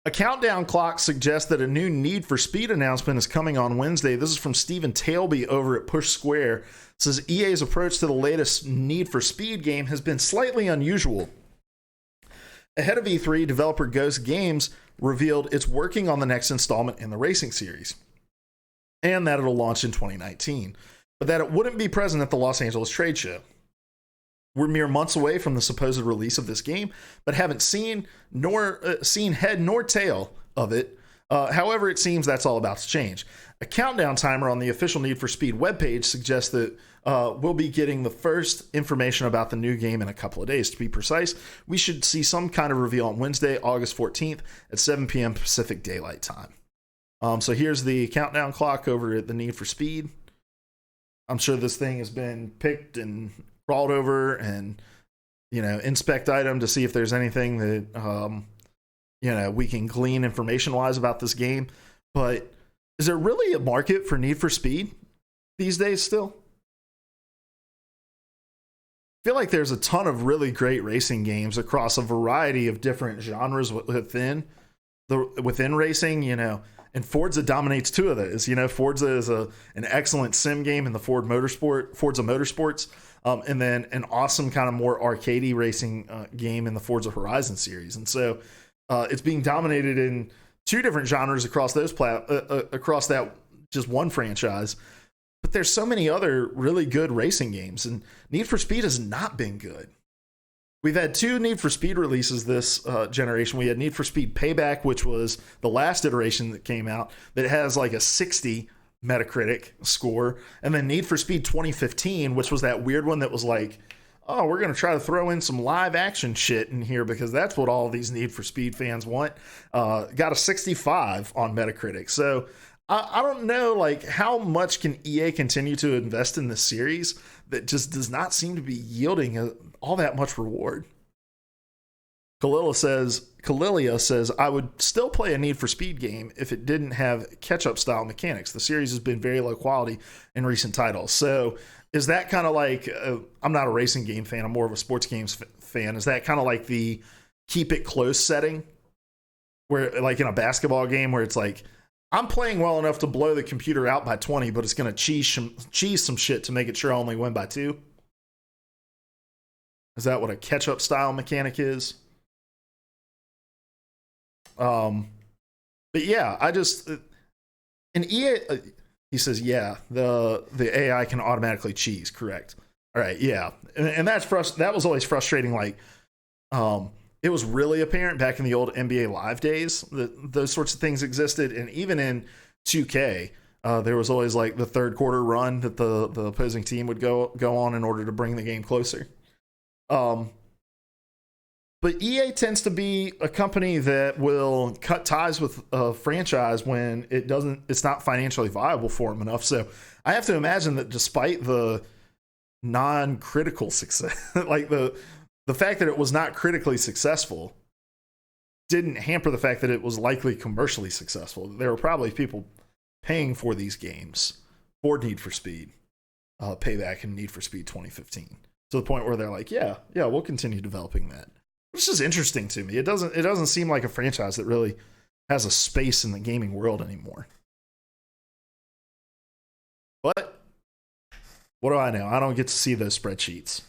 A countdown clock suggests that a new Need for Speed announcement is coming on Wednesday. This is from Stephen Tailby over at Push Square. It says EA's approach to the latest Need for Speed game has been slightly unusual. Ahead of E3, developer Ghost Games revealed it's working on the next installment in the racing series, and that it'll launch in 2019, but that it wouldn't be present at the Los Angeles trade show. We're mere months away from the supposed release of this game, but haven't seen head nor tail of it. However, it seems that's all about to change. A countdown timer on the official Need for Speed webpage suggests that we'll be getting the first information about the new game in a couple of days. To be precise, we should see some kind of reveal on Wednesday, August 14th at 7 p.m. Pacific Daylight Time. So here's the countdown clock over at the Need for Speed. I'm sure this thing has been picked and crawled over and, inspect item to see if there's anything that, we can glean information-wise about this game. But is there really a market for Need for Speed these days still? I feel like there's a ton of really great racing games across a variety of different genres within racing, and Forza dominates two of those. Forza is an excellent sim game in the Forza Motorsports, and then an awesome kind of more arcadey racing game in the Forza Horizon series. And so it's being dominated in two different genres across those across that just one franchise. But there's so many other really good racing games, and Need for Speed has not been good. We've had two Need for Speed releases this generation. We had Need for Speed Payback, which was the last iteration that came out, that has like a 60 Metacritic score. And then Need for Speed 2015, which was that weird one that was like, oh, we're going to try to throw in some live action shit in here because that's what all these Need for Speed fans want. Got a 65 on Metacritic. So I don't know, how much can EA continue to invest in this series that just does not seem to be yielding all that much reward. Kalilia says, I would still play a Need for Speed game if it didn't have catch-up style mechanics. The series has been very low quality in recent titles. So is that kind of like, I'm not a racing game fan, I'm more of a sports games fan. Is that kind of like the keep it close setting where, like in a basketball game where it's like, I'm playing well enough to blow the computer out by 20, but it's going to cheese some shit to make it sure I only win by 2? Is that what a catch-up style mechanic is? But yeah, and EA, he says, yeah, the AI can automatically cheese, correct? All right, yeah, and that was always frustrating. It was really apparent back in the old NBA Live days that those sorts of things existed, and even in 2K, there was always like the third quarter run that the opposing team would go on in order to bring the game closer. But EA tends to be a company that will cut ties with a franchise when it's not financially viable for them enough. So I have to imagine that despite the non-critical success, like the fact that it was not critically successful didn't hamper the fact that it was likely commercially successful. There were probably people paying for these games for Need for Speed Payback and Need for Speed 2015 to the point where they're like, yeah, we'll continue developing that. Which is interesting to me. It doesn't seem like a franchise that really has a space in the gaming world anymore. But what do I know? I don't get to see those spreadsheets.